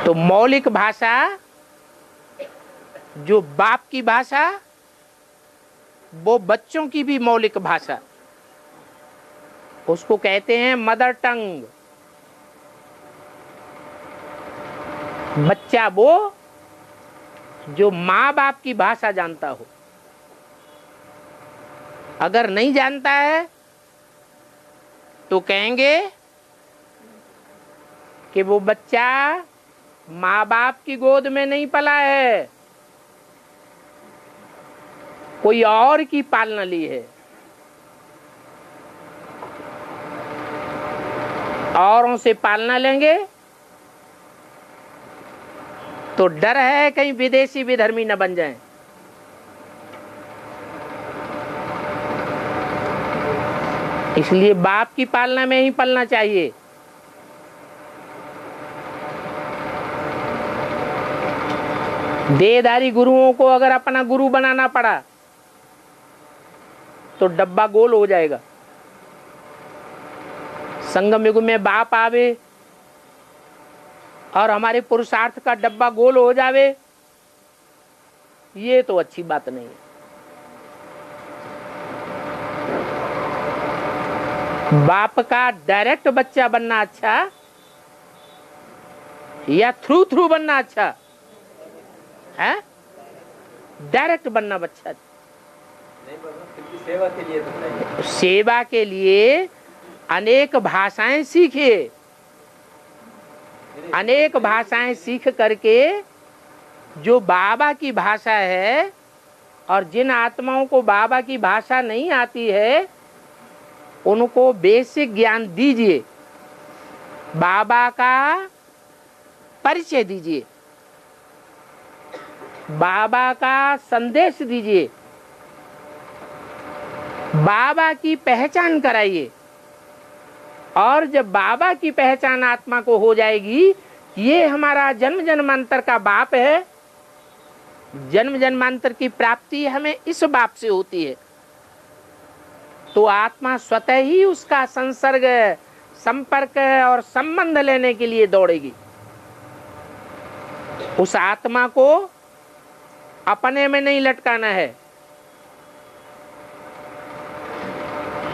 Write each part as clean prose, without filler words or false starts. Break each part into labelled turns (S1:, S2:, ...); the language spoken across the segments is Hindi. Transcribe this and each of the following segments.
S1: तो मौलिक भाषा, जो बाप की भाषा, वो बच्चों की भी मौलिक भाषा, उसको कहते हैं मदर टंग। बच्चा वो जो माँ बाप की भाषा जानता हो। अगर नहीं जानता है तो कहेंगे कि वो बच्चा माँ बाप की गोद में नहीं पला है, कोई और की पालना ली है। औरों से पालना लेंगे तो डर है कहीं विदेशी विधर्मी न बन जाएं। इसलिए बाप की पालना में ही पलना चाहिए। देहधारी गुरुओं को अगर अपना गुरु बनाना पड़ा तो डब्बा गोल हो जाएगा। संगम युग में बाप आवे और हमारे पुरुषार्थ का डब्बा गोल हो जावे, ये तो अच्छी बात नहीं है। बाप का डायरेक्ट बच्चा बनना अच्छा या थ्रू थ्रू बनना अच्छा है? डायरेक्ट बनना बच्चा नहीं। सेवा के लिए तो सेवा के लिए अनेक भाषाएं सीखे, अनेक भाषाएं सीख करके जो बाबा की भाषा है, और जिन आत्माओं को बाबा की भाषा नहीं आती है उनको बेसिक ज्ञान दीजिए, बाबा का परिचय दीजिए, बाबा का संदेश दीजिए, बाबा की पहचान कराइए। और जब बाबा की पहचान आत्मा को हो जाएगी, ये हमारा जन्म जन्मांतर का बाप है, जन्म जन्मांतर की प्राप्ति हमें इस बाप से होती है, तो आत्मा स्वतः ही उसका संसर्ग, संपर्क और संबंध लेने के लिए दौड़ेगी। उस आत्मा को अपने में नहीं लटकाना है।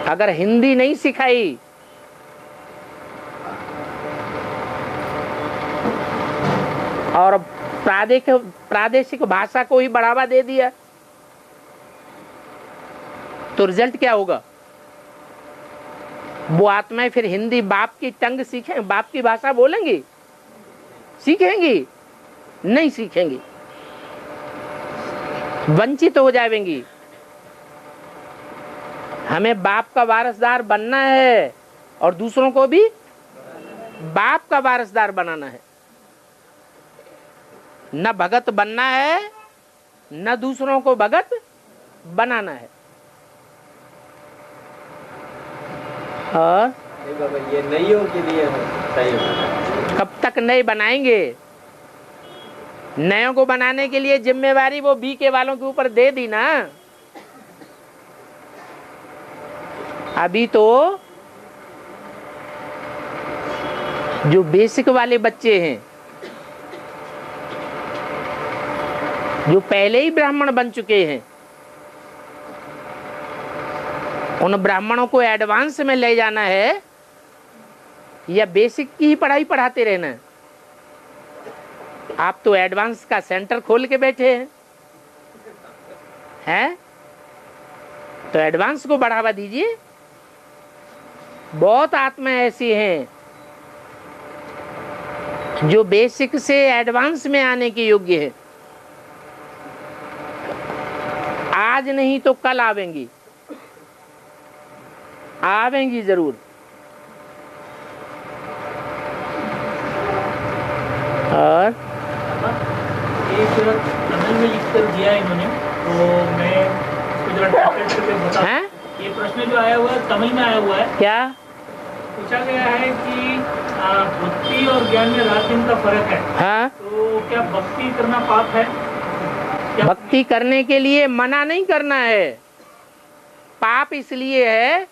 S1: अगर हिंदी नहीं सिखाई और प्रादेशिक भाषा को ही बढ़ावा दे दिया तो रिजल्ट क्या होगा? वो आत्माएं फिर हिंदी बाप की टंग सीखें, बाप की भाषा बोलेंगी? सीखेंगी? नहीं सीखेंगी, वंचित हो जाएंगी। हमें बाप का वारसदार बनना है और दूसरों को भी बाप का वारसदार बनाना है। न भगत बनना है, न दूसरों को भगत बनाना है। और
S2: ये नइयों के लिए चाहिए।
S1: कब तक नए बनाएंगे? नयों को बनाने के लिए जिम्मेवारी वो बीके वालों के ऊपर दे दी ना। अभी तो जो बेसिक वाले बच्चे हैं, जो पहले ही ब्राह्मण बन चुके हैं, उन ब्राह्मणों को एडवांस में ले जाना है या बेसिक की ही पढ़ाई पढ़ाते रहना है? आप तो एडवांस का सेंटर खोल के बैठे हैं? तो एडवांस को बढ़ावा दीजिए। बहुत आत्माएं ऐसी हैं जो बेसिक से एडवांस में आने के योग्य है। आज नहीं तो कल आवेंगी, आवेंगी जरूर। और
S3: एक तमिल में लिखकर दिया है इन्होंने, तो मैं इसको जरा ट्रांसलेट करके बता।
S1: हैं?
S3: ये प्रश्न जो आया हुआ है तमिल में आया हुआ है।
S1: क्या
S3: पूछा गया है कि भक्ति और ज्ञान में रात दिन का फर्क है।
S1: हाँ?
S3: तो क्या भक्ति करना पाप है? क्या
S1: भक्ति करने के लिए मना नहीं करना है। पाप इसलिए है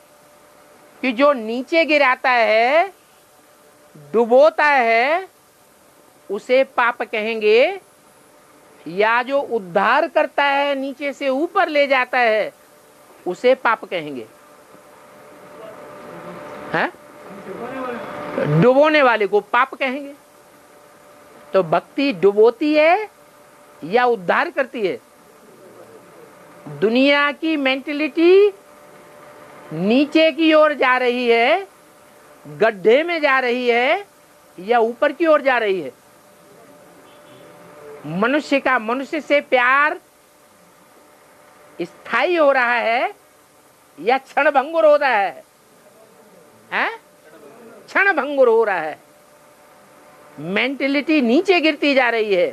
S1: कि जो नीचे गिराता है, डुबोता है, उसे पाप कहेंगे, या जो उद्धार करता है, नीचे से ऊपर ले जाता है, उसे पाप कहेंगे? हैं? डुबोने वाले को पाप कहेंगे। तो भक्ति डुबोती है या उद्धार करती है? दुनिया की मेंटलिटी नीचे की ओर जा रही है, गड्ढे में जा रही है, या ऊपर की ओर जा रही है? मनुष्य का मनुष्य से प्यार स्थायी हो रहा है या क्षण भंगुर हो रहा है? क्षण भंगुर हो रहा है। मेंटलिटी नीचे गिरती जा रही है।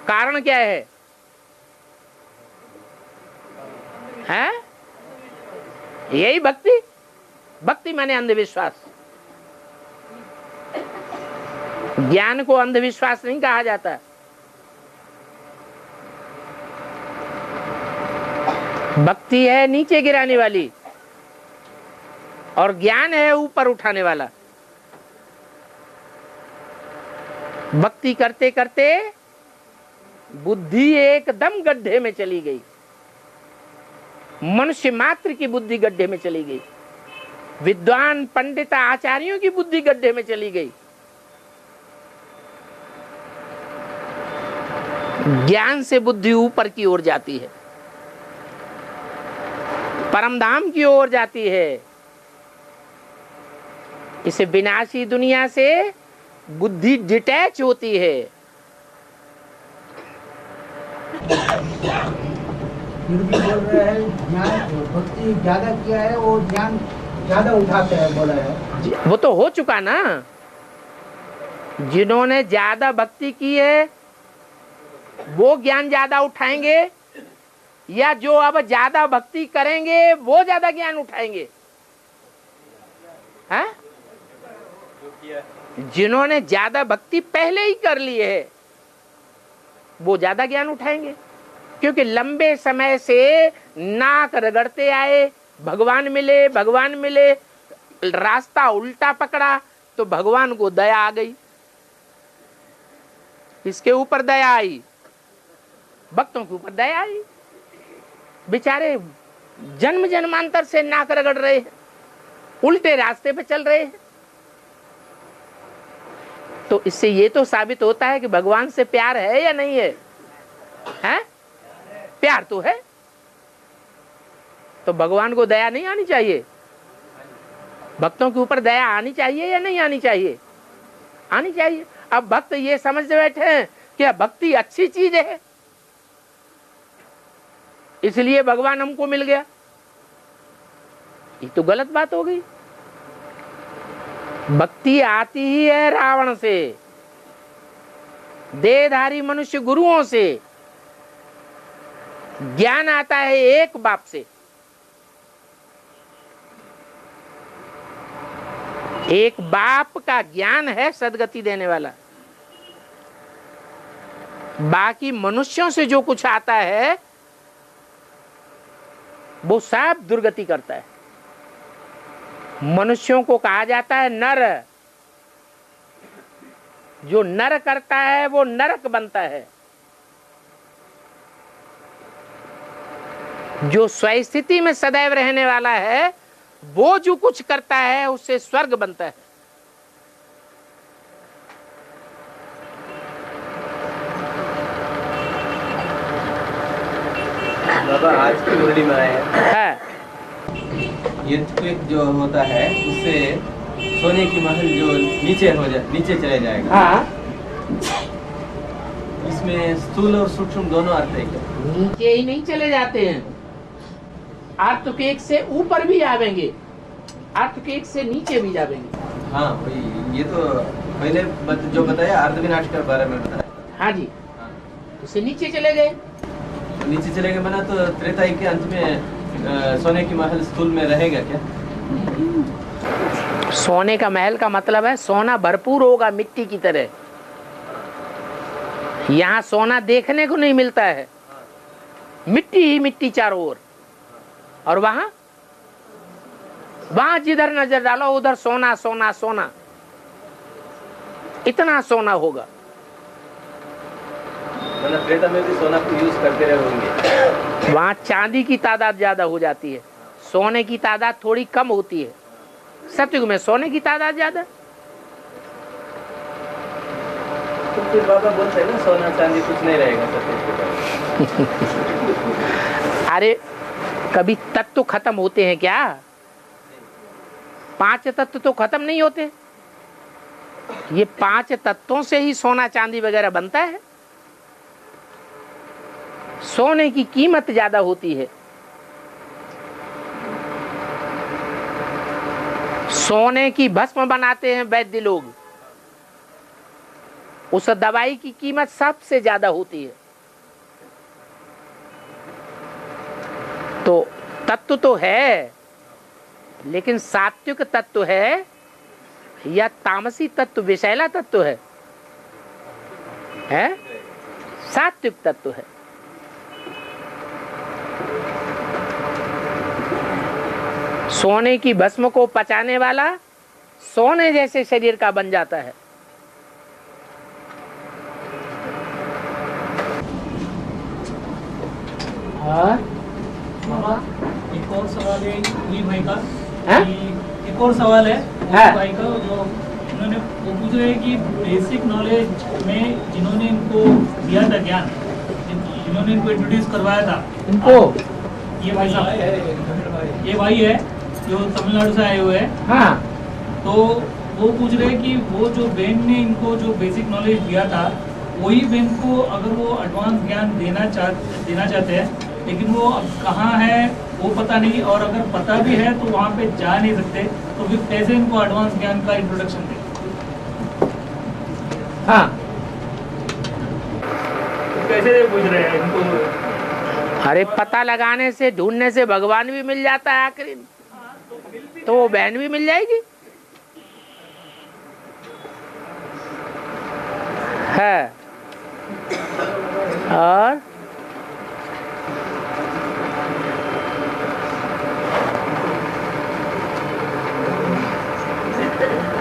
S1: कारण क्या है? यही भक्ति। भक्ति माने अंधविश्वास। ज्ञान को अंधविश्वास नहीं कहा जाता। भक्ति है नीचे गिराने वाली, और ज्ञान है ऊपर उठाने वाला। भक्ति करते करते बुद्धि एकदम गड्ढे में चली गई। मनुष्य मात्र की बुद्धि गड्ढे में चली गई। विद्वान पंडित आचार्यों की बुद्धि गड्ढे में चली गई। ज्ञान से बुद्धि ऊपर की ओर जाती है, परमधाम की ओर जाती है। इस विनाशी दुनिया से बुद्धि डिटैच होती है।
S4: फिर भी बोल रहे हैं ज्ञान भक्ति ज्यादा किया है, वो ज्ञान ज्यादा उठाते हैं बोला है।
S1: वो तो हो चुका ना। जिन्होंने ज्यादा भक्ति की है वो ज्ञान ज्यादा उठाएंगे, या जो अब ज्यादा भक्ति करेंगे वो ज्यादा ज्ञान उठाएंगे? हैं? जिन्होंने ज्यादा भक्ति पहले ही कर ली है वो ज्यादा ज्ञान उठाएंगे, क्योंकि लंबे समय से नाक रगड़ते आए, भगवान मिले भगवान मिले, रास्ता उल्टा पकड़ा तो भगवान को दया आ गई। किसके ऊपर दया आई? भक्तों के ऊपर दया आई। बेचारे जन्म जन्मांतर से नाक रगड़ रहे हैं, उल्टे रास्ते पे चल रहे हैं। तो इससे ये तो साबित होता है कि भगवान से प्यार है या नहीं है? हैं? प्यार तो है। तो भगवान को दया नहीं आनी चाहिए? भक्तों के ऊपर दया आनी चाहिए या नहीं आनी चाहिए? आनी चाहिए। अब भक्त ये समझते बैठे हैं कि भक्ति अच्छी चीज है, इसलिए भगवान हमको मिल गया। ये तो गलत बात हो गई। भक्ति आती ही है रावण से, देहधारी मनुष्य गुरुओं से। ज्ञान आता है एक बाप से। एक बाप का ज्ञान है सदगति देने वाला। बाकी मनुष्यों से जो कुछ आता है वो सब दुर्गति करता है। मनुष्यों को कहा जाता है नर। जो नर करता है वो नरक बनता है। जो स्वस्थिति में सदैव रहने वाला है वो जो कुछ करता है उससे स्वर्ग बनता है।
S2: बाबा आज की मुरली में आए हैं,
S1: है।
S2: यज्ञ जो होता है उससे सोने की महल जो नीचे चले जाएगा।
S1: हाँ,
S2: इसमें स्थूल और सूक्ष्म दोनों अर्थ है क्या?
S1: नीचे ही नहीं चले जाते हैं, अर्थ के एक से ऊपर भी जाएंगे, अर्थ के एक से नीचे भी जाएंगे।
S2: हाँ वही, ये तो पहले जो बताया अर्ध विनाश के बारे में बताया।
S1: हाँ जी।
S2: हाँ।
S1: उससे नीचे चले गए।
S2: तो नीचे चले गए बना तो त्रेता के अंत में सोने की महल स्थूल में रहेगा क्या?
S1: सोने का महल का मतलब है सोना भरपूर होगा मिट्टी की तरह। यहाँ सोना देखने को नहीं मिलता है, मिट्टी ही मिट्टी चारों ओर। और वहां जिधर नजर डालो उधर सोना सोना सोना। इतना सोना होगा।
S2: मतलब त्रेता में भी सोना को यूज करते रहे होंगे।
S1: वहां चांदी की तादाद ज्यादा हो जाती है, सोने की तादाद थोड़ी कम होती है। सतयुग में सोने की तादाद ज्यादा।
S2: तो फिर बाबा बोलते हैं ना सोना चांदी कुछ नहीं रहेगा सतयुग के बाद।
S1: अरे कभी तत्व खत्म होते हैं क्या? 5 तत्व तो खत्म नहीं होते। ये 5 तत्वों से ही सोना चांदी वगैरह बनता है। सोने की कीमत ज्यादा होती है। सोने की भस्म बनाते हैं वैद्य लोग, उस दवाई की कीमत सबसे ज्यादा होती है। तो तत्व तो है, लेकिन सात्विक तत्व है या तामसी तत्व, विषैला तत्व है? सात्विक तत्व है। सोने की भस्म को पचाने वाला सोने जैसे शरीर का बन जाता है।
S3: एक और सवाल है वही भाई का।
S1: हाँ?
S3: एक और सवाल है
S1: हाँ।
S3: भाई का, जो उन्होंने वो पूछ रहे हैं कि बेसिक नॉलेज में जिन्होंने इनको दिया था ज्ञान, जिन्होंने इनको इंट्रोड्यूस करवाया था,
S1: इनको
S3: ये भाई साहब, ये भाई है जो तमिलनाडु से आए हुए हैं।
S1: हाँ,
S3: तो वो पूछ रहे हैं कि वो जो बहन ने इनको जो बेसिक नॉलेज दिया था, वही बहन को अगर वो एडवांस ज्ञान देना चाहते हैं, लेकिन वो अब कहाँ है वो पता नहीं, और अगर पता भी है तो वहाँ पे जा नहीं सकते, तो फिर कैसे इनको एडवांस ज्ञान का इंट्रोडक्शन दें?
S1: हाँ।
S3: कैसे पूछ रहे हैं इनको?
S1: अरे पता लगाने से, ढूंढने से भगवान भी मिल जाता है आखिरी में, तो वो बहन भी मिल जाएगी। है और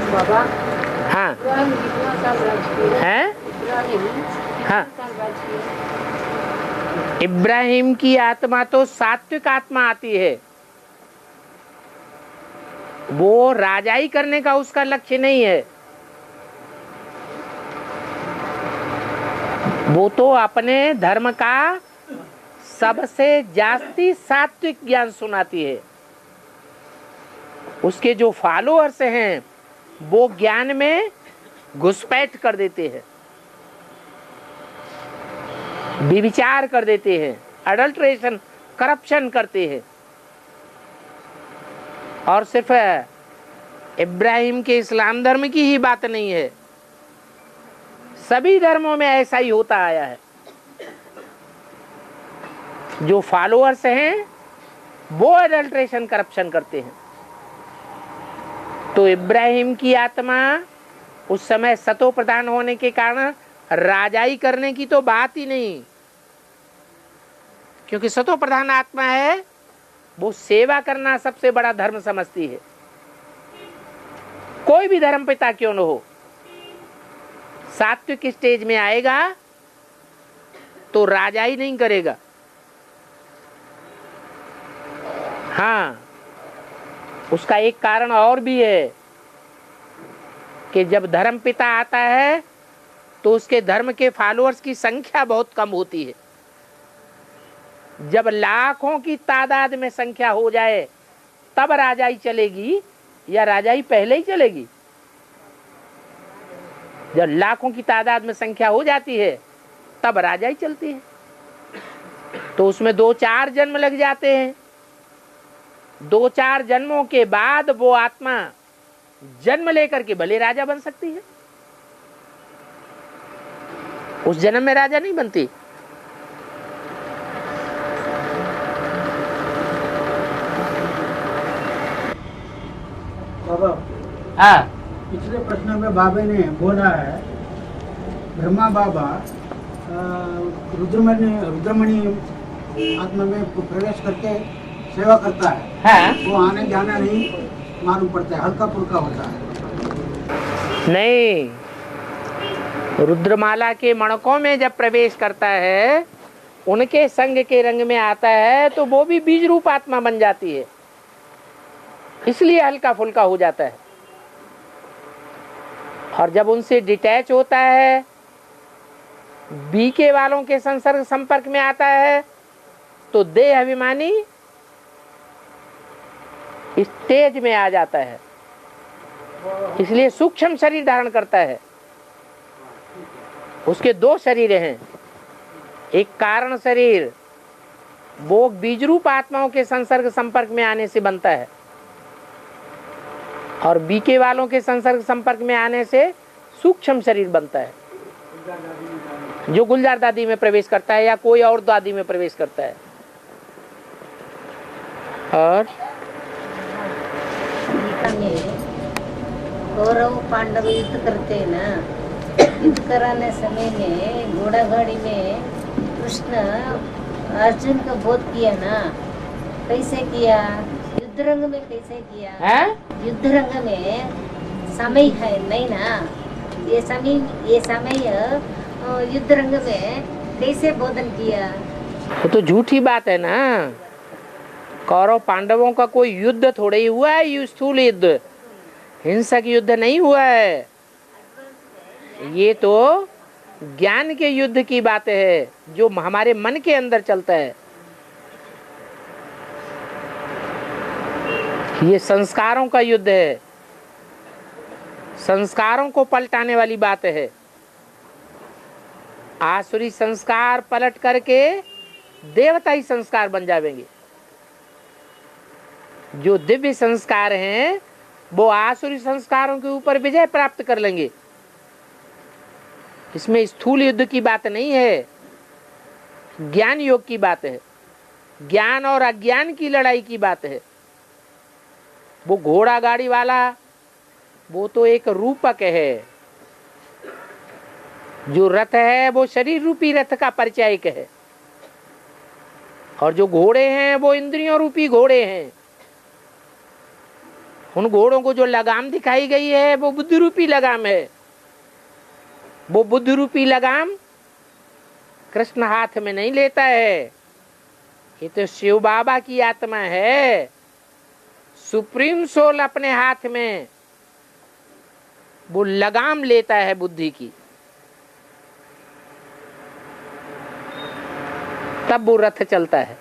S5: बाबा,
S1: हाँ
S5: इब्राहिम कितना साल राज किया?
S1: है।
S5: इब्राहिम
S1: हाँ,
S5: कितना साल राज किया?
S1: इब्राहिम की आत्मा तो सात्विक आत्मा आती है। वो राजाई करने का उसका लक्ष्य नहीं है। वो तो अपने धर्म का सबसे जास्ती सात्विक ज्ञान सुनाती है। उसके जो फॉलोअर्स हैं वो ज्ञान में घुसपैठ कर देते हैं, विचार कर देते हैं, अडल्ट्रेशन, करप्शन करते हैं। और सिर्फ इब्राहिम के इस्लाम धर्म की ही बात नहीं है, सभी धर्मों में ऐसा ही होता आया है। जो फॉलोअर्स हैं वो अडल्ट्रेशन, करप्शन करते हैं। तो इब्राहिम की आत्मा उस समय सतो प्रधान होने के कारण राजाई करने की तो बात ही नहीं, क्योंकि सतो प्रधान आत्मा है, वो सेवा करना सबसे बड़ा धर्म समझती है। कोई भी धर्म पिता क्यों न हो, सात्विक स्टेज में आएगा तो राजाई नहीं करेगा। हाँ, उसका एक कारण और भी है कि जब धर्म पिता आता है तो उसके धर्म के फॉलोअर्स की संख्या बहुत कम होती है। जब लाखों की तादाद में संख्या हो जाए तब राजाई चलेगी, या राजाई पहले ही चलेगी? जब लाखों की तादाद में संख्या हो जाती है तब राजाई चलती है। तो उसमें 2-4 जन्म लग जाते हैं। 2-4 जन्मों के बाद वो आत्मा जन्म लेकर के भले राजा बन सकती है, उस जन्म में राजा नहीं बनती।
S4: बाबा,
S1: हाँ,
S4: पिछले प्रश्न में बाबा ने बोला है, ब्रह्मा बाबा रुद्रमणि आत्मा में प्रवेश करके सेवा करता है।
S1: हाँ।
S4: वो आने जाना नहीं मालूम पड़ता है, हल्का फुल्का होता है।
S1: नहीं, रुद्रमाला के मणकों में जब प्रवेश करता है, उनके संग के रंग में आता है, तो वो भी बीज रूप आत्मा बन जाती है, इसलिए हल्का फुल्का हो जाता है। और जब उनसे डिटैच होता है, बीके वालों के संसर्ग संपर्क में आता है, तो देह अभिमानी स्टेज में आ जाता है, इसलिए सूक्ष्म शरीर धारण करता है। उसके दो शरीर हैं, एक कारण शरीर, वो बीजरूप आत्माओं के संसर्ग संपर्क में आने से बनता है, और बीके वालों के संसर्ग संपर्क में आने से सूक्ष्म शरीर बनता है, जो गुलजार दादी में प्रवेश करता है या कोई और दादी में प्रवेश करता है। और
S5: गीता में कौरव पांडव युद्ध करते हैं ना, युद्ध कराने समय में घोड़ा गाड़ी में कृष्ण अर्जुन को बोध किया ना, कैसे किया? युद्ध रंग में कैसे किया
S1: है?
S5: युद्ध रंग में समय है नहीं ना, ये समय युद्ध रंग में कैसे बोधन किया?
S1: वो तो झूठी बात है ना। कौरव पांडवों का कोई युद्ध थोड़ा ही हुआ है, ये स्थूल युद्ध, हिंसक युद्ध नहीं हुआ है। ये तो ज्ञान के युद्ध की बात है, जो हमारे मन के अंदर चलता है। ये संस्कारों का युद्ध है, संस्कारों को पलटाने वाली बात है। आसुरी संस्कार पलट करके देवताई संस्कार बन जाएंगे। जो दिव्य संस्कार हैं वो आसुरी संस्कारों के ऊपर विजय प्राप्त कर लेंगे। इसमें स्थूल युद्ध की बात नहीं है, ज्ञान योग की बात है, ज्ञान और अज्ञान की लड़ाई की बात है। वो घोड़ा गाड़ी वाला वो तो एक रूपक है, जो रथ है वो शरीर रूपी रथ का परिचायक है, और जो घोड़े हैं वो इंद्रियों रूपी घोड़े हैं। उन घोड़ों को जो लगाम दिखाई गई है वो बुद्धि रूपी लगाम है। वो बुद्धि रूपी लगाम कृष्ण हाथ में नहीं लेता है, ये तो शिव बाबा की आत्मा है। सुप्रीम सोल अपने हाथ में वो लगाम लेता है बुद्धि की, तब वो रथ चलता है।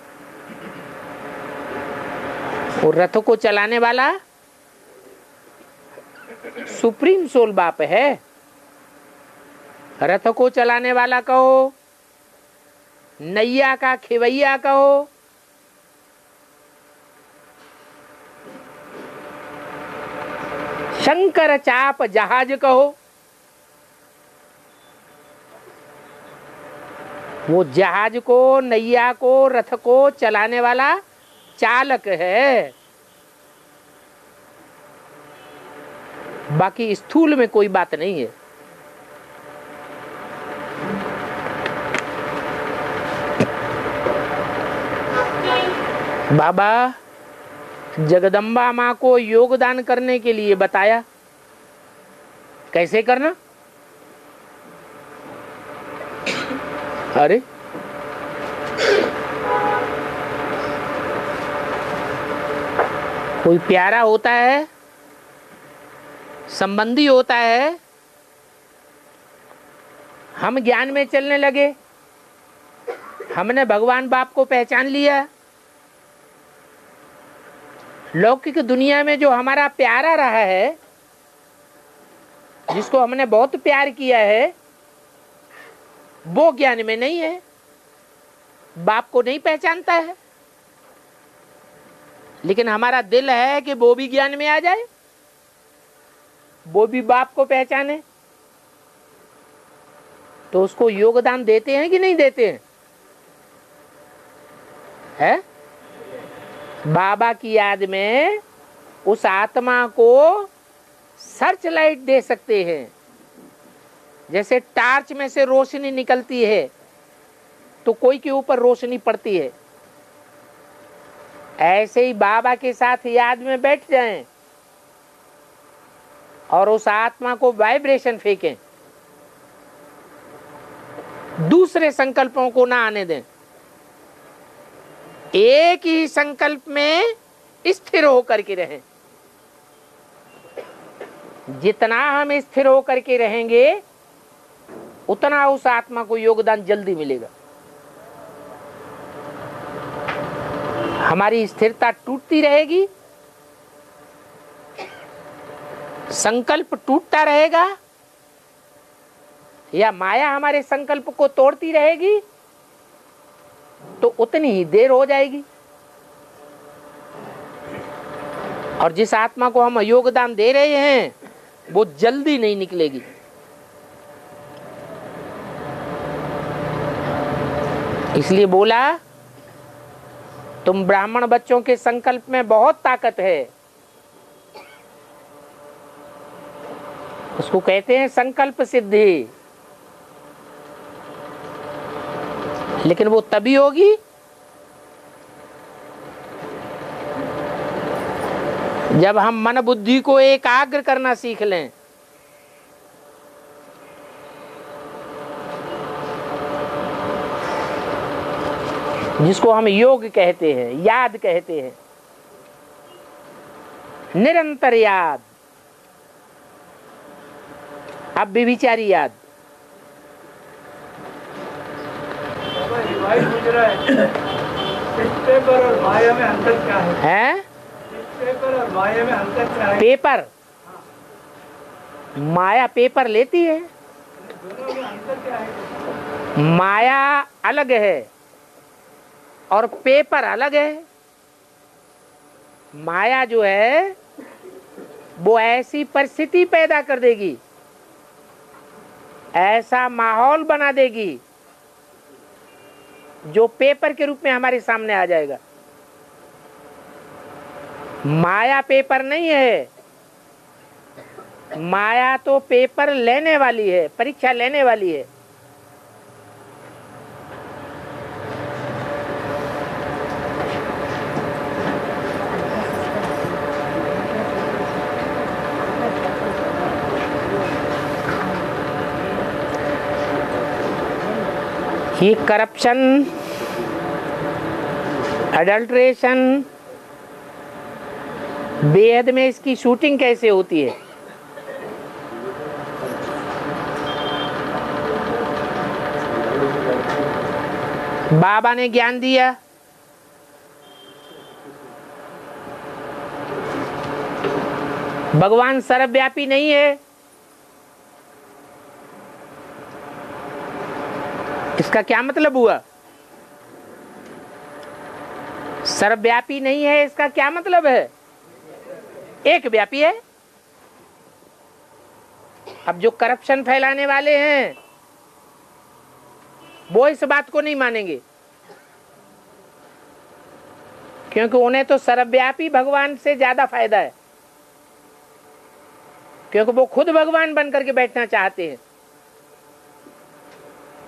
S1: वो रथ को चलाने वाला सुप्रीम सोल बाप है। रथ को चलाने वाला कहो, नैया का खिवैया कहो, शंकर चाप जहाज कहो, वो जहाज को, नैया को, रथ को चलाने वाला चालक है। बाकी स्थूल में कोई बात नहीं है। बाबा जगदम्बा माँ को योगदान करने के लिए बताया, कैसे करना। अरे कोई प्यारा होता है, संबंधी होता है, हम ज्ञान में चलने लगे, हमने भगवान बाप को पहचान लिया। लौकिक दुनिया में जो हमारा प्यारा रहा है, जिसको हमने बहुत प्यार किया है, वो ज्ञान में नहीं है, बाप को नहीं पहचानता है। लेकिन हमारा दिल है कि वो भी ज्ञान में आ जाए, वो भी बाप को पहचाने। तो उसको योगदान देते हैं कि नहीं देते हैं? है? बाबा की याद में उस आत्मा को सर्च लाइट दे सकते हैं। जैसे टार्च में से रोशनी निकलती है तो कोई के ऊपर रोशनी पड़ती है, ऐसे ही बाबा के साथ याद में बैठ जाएं और उस आत्मा को वाइब्रेशन फेंकें, दूसरे संकल्पों को ना आने दें, एक ही संकल्प में स्थिर होकर के रहें। जितना हम स्थिर होकर के रहेंगे उतना उस आत्मा को योगदान जल्दी मिलेगा। हमारी स्थिरता टूटती रहेगी, संकल्प टूटता रहेगा, या माया हमारे संकल्प को तोड़ती रहेगी, तो उतनी ही देर हो जाएगी। और जिस आत्मा को हम योगदान दे रहे हैं वो जल्दी नहीं निकलेगी। इसलिए बोला, तुम ब्राह्मण बच्चों के संकल्प में बहुत ताकत है। उसको कहते हैं संकल्प सिद्धि। लेकिन वो तभी होगी जब हम मन बुद्धि को एकाग्र करना सीख लें। जिसको हम योग कहते हैं, याद कहते हैं, निरंतर याद, अब व्यभिचारी याद।
S4: इस पेपर और माया में अंतर क्या है?
S1: हैं?
S4: इस पेपर और माया में अंतर क्या है?
S1: पेपर, माया पेपर लेती है,
S4: दोनों में अंतर क्या है?
S1: माया अलग है और पेपर अलग है। माया जो है वो ऐसी परिस्थिति पैदा कर देगी, ऐसा माहौल बना देगी जो पेपर के रूप में हमारे सामने आ जाएगा। माया पेपर नहीं है, माया तो पेपर लेने वाली है, परीक्षा लेने वाली है। ये करप्शन, अडल्ट्रेशन, बेहद में इसकी शूटिंग कैसे होती है। बाबा ने ज्ञान दिया, भगवान सर्वव्यापी नहीं है, इसका क्या मतलब हुआ? सर्वव्यापी नहीं है इसका क्या मतलब है? एक व्यापी है। अब जो करप्शन फैलाने वाले हैं वो इस बात को नहीं मानेंगे, क्योंकि उन्हें तो सर्वव्यापी भगवान से ज्यादा फायदा है, क्योंकि वो खुद भगवान बनकर के बैठना चाहते हैं।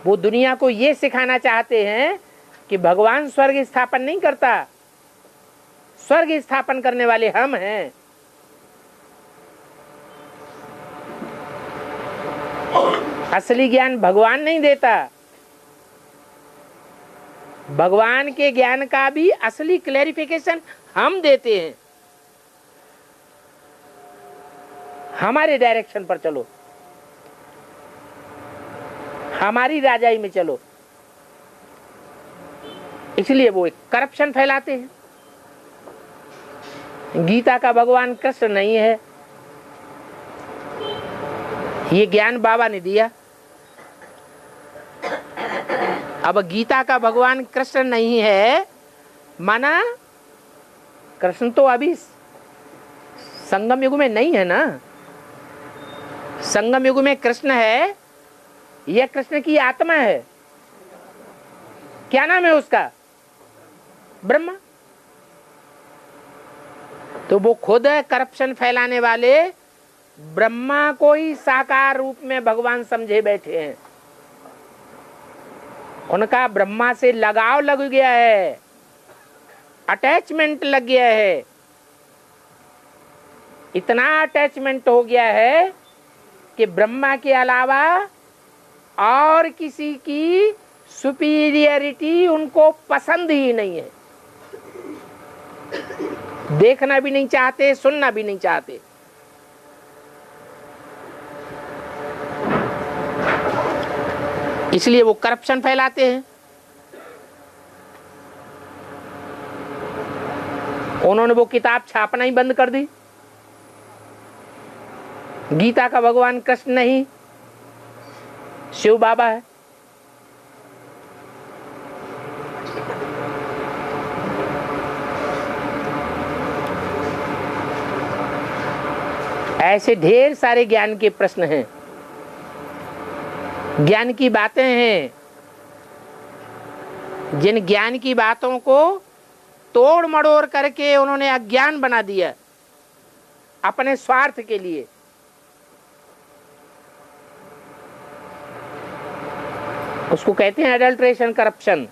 S1: वो दुनिया को ये सिखाना चाहते हैं कि भगवान स्वर्ग स्थापन नहीं करता, स्वर्ग स्थापन करने वाले हम हैं। असली ज्ञान भगवान नहीं देता, भगवान के ज्ञान का भी असली क्लैरिफिकेशन हम देते हैं। हमारे डायरेक्शन पर चलो, हमारी राजाई में चलो। इसलिए वो एक करप्शन फैलाते हैं। गीता का भगवान कृष्ण नहीं है, ये ज्ञान बाबा ने दिया। अब गीता का भगवान कृष्ण नहीं है माना कृष्ण तो अभी संगम युग में नहीं है ना। संगम युग में कृष्ण है, यह कृष्ण की आत्मा है। क्या नाम है उसका? ब्रह्मा। तो वो खुद करप्शन फैलाने वाले ब्रह्मा को ही साकार रूप में भगवान समझे बैठे हैं। उनका ब्रह्मा से लगाव लग गया है, अटैचमेंट लग गया है। इतना अटैचमेंट हो गया है कि ब्रह्मा के अलावा और किसी की सुपीरियरिटी उनको पसंद ही नहीं है, देखना भी नहीं चाहते, सुनना भी नहीं चाहते। इसलिए वो करप्शन फैलाते हैं। उन्होंने वो किताब छापना ही बंद कर दी। गीता का भगवान कृष्ण नहीं, शिव बाबा है। ऐसे ढेर सारे ज्ञान के प्रश्न हैं, ज्ञान की बातें हैं, जिन ज्ञान की बातों को तोड़ मड़ोड़ करके उन्होंने अज्ञान बना दिया अपने स्वार्थ के लिए। उसको कहते हैं एडल्ट्रेशन, करप्शन।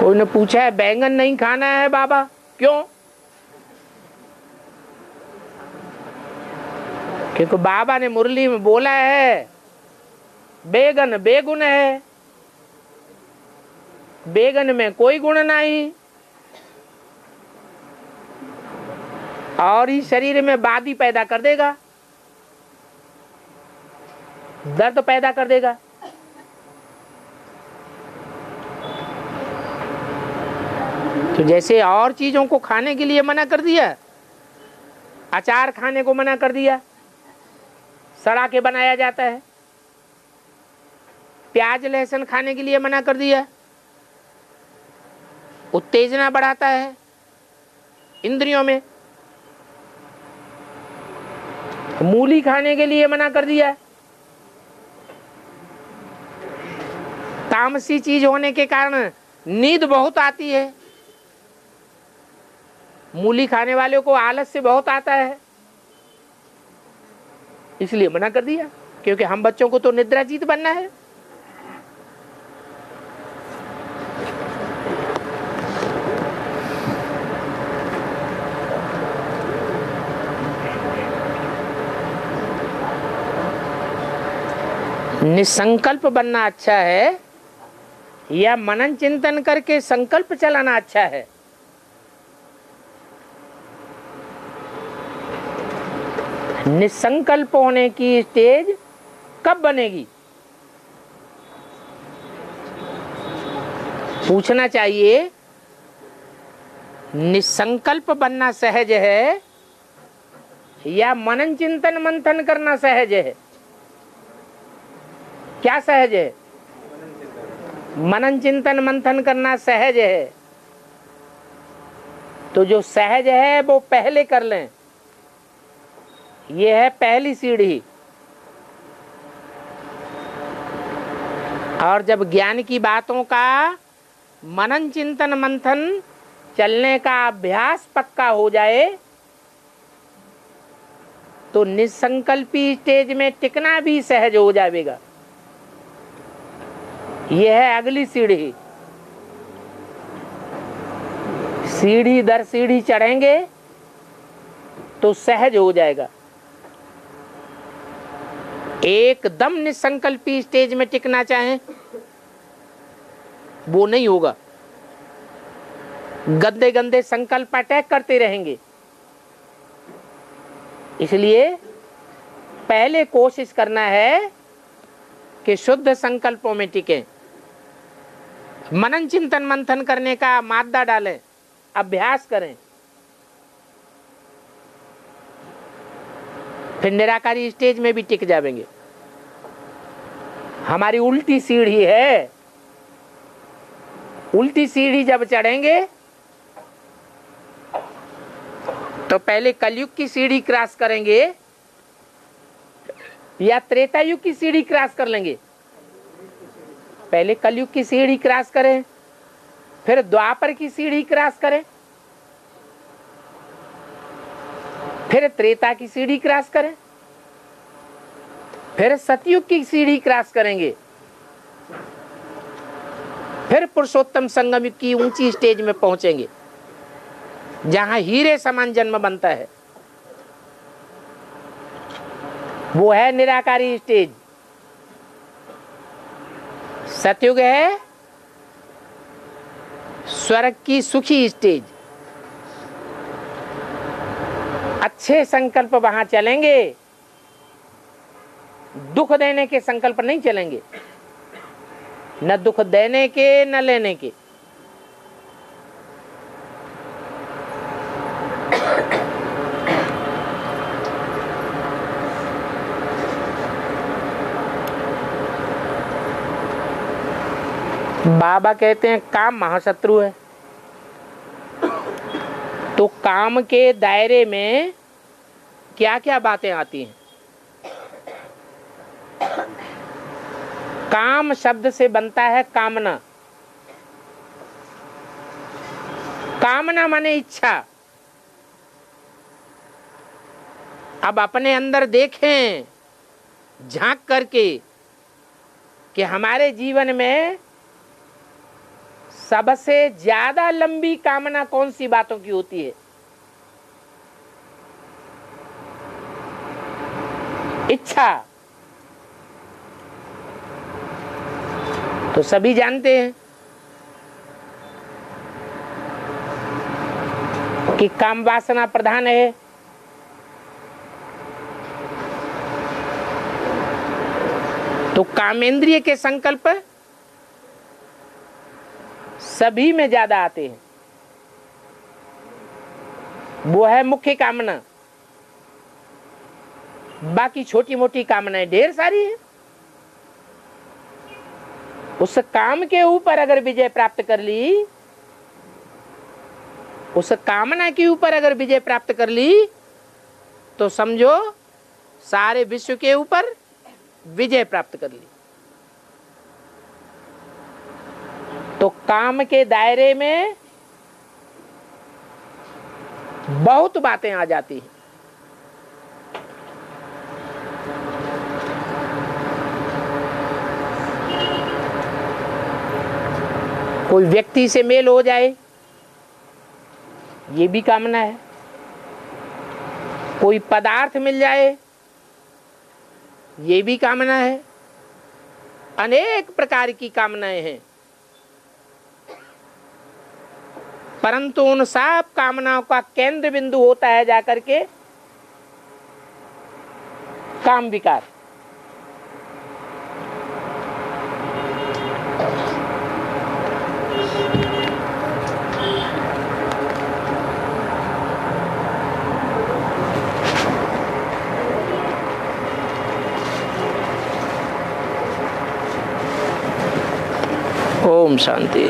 S1: कोई ने पूछा है बैंगन नहीं खाना है बाबा, क्यों? क्योंकि बाबा ने मुरली में बोला है बेगन बेगुन है, बेगन में कोई गुण नहीं, और इस शरीर में बादी पैदा कर देगा, दर्द पैदा कर देगा। तो जैसे और चीजों को खाने के लिए मना कर दिया, अचार खाने को मना कर दिया, सड़ा के बनाया जाता है, प्याज लहसुन खाने के लिए मना कर दिया, उत्तेजना बढ़ाता है इंद्रियों में, मूली खाने के लिए मना कर दिया, तामसी चीज होने के कारण नींद बहुत आती है, मूली खाने वाले को आलस्य बहुत आता है, इसलिए मना कर दिया, क्योंकि हम बच्चों को तो निद्राजीत बनना है। निसंकल्प बनना अच्छा है या मनन चिंतन करके संकल्प चलाना अच्छा है? निसंकल्प होने की स्टेज कब बनेगी? पूछना चाहिए, निसंकल्प बनना सहज है या मनन चिंतन मंथन करना सहज है? क्या सहज है? मनन चिंतन मंथन करना सहज है। तो जो सहज है वो पहले कर लें, ये है पहली सीढ़ी। और जब ज्ञान की बातों का मनन चिंतन मंथन चलने का अभ्यास पक्का हो जाए तो निसंकल्पी स्टेज में टिकना भी सहज हो जाएगा। यह है अगली सीढ़ी। सीढ़ी दर सीढ़ी चढ़ेंगे तो सहज हो जाएगा। एकदम निसंकल्पी स्टेज में टिकना चाहें वो नहीं होगा, गंदे गंदे संकल्प अटैक करते रहेंगे। इसलिए पहले कोशिश करना है कि शुद्ध संकल्पों में टिकें, मनन चिंतन मंथन करने का मादा डालें, अभ्यास करें, फिर निराकारी स्टेज में भी टिक जाएंगे। हमारी उल्टी सीढ़ी है, उल्टी सीढ़ी जब चढ़ेंगे तो पहले कलयुग की सीढ़ी क्रॉस करेंगे या त्रेता युग की सीढ़ी क्रॉस कर लेंगे। पहले कलयुग की सीढ़ी क्रॉस करें, फिर द्वापर की सीढ़ी क्रॉस करें, फिर त्रेता की सीढ़ी क्रॉस करें, फिर सतयुग की सीढ़ी क्रॉस करेंगे, फिर पुरुषोत्तम संगम युग की ऊंची स्टेज में पहुंचेंगे। जहां हीरे समान जन्म बनता है, वो है निराकारी स्टेज। सतयुग है स्वर्ग की सुखी स्टेज। अच्छे संकल्प वहां चलेंगे, दुख देने के संकल्प नहीं चलेंगे, न दुख देने के न लेने के। बाबा कहते हैं काम महाशत्रु है। तो काम के दायरे में क्या क्या बातें आती हैं? काम शब्द से बनता है कामना। कामना माने इच्छा। अब अपने अंदर देखें झांक करके कि हमारे जीवन में सबसे ज्यादा लंबी कामना कौन सी बातों की होती है? इच्छा। तो सभी जानते हैं कि काम वासना प्रधान है। तो कामेंद्रिय के संकल्प सभी में ज्यादा आते हैं। वो है मुख्य कामना। बाकी छोटी मोटी कामनाएं ढेर सारी हैं। उस काम के ऊपर अगर विजय प्राप्त कर ली, उस कामना के ऊपर अगर विजय प्राप्त कर ली, तो समझो सारे विश्व के ऊपर विजय प्राप्त कर ली। तो काम के दायरे में बहुत बातें आ जाती हैं। कोई व्यक्ति से मेल हो जाए, ये भी कामना है। कोई पदार्थ मिल जाए, ये भी कामना है। अनेक प्रकार की कामनाएं हैं, परंतु उन सब कामनाओं का केंद्र बिंदु होता है जाकर के काम विकार। ओम शांति।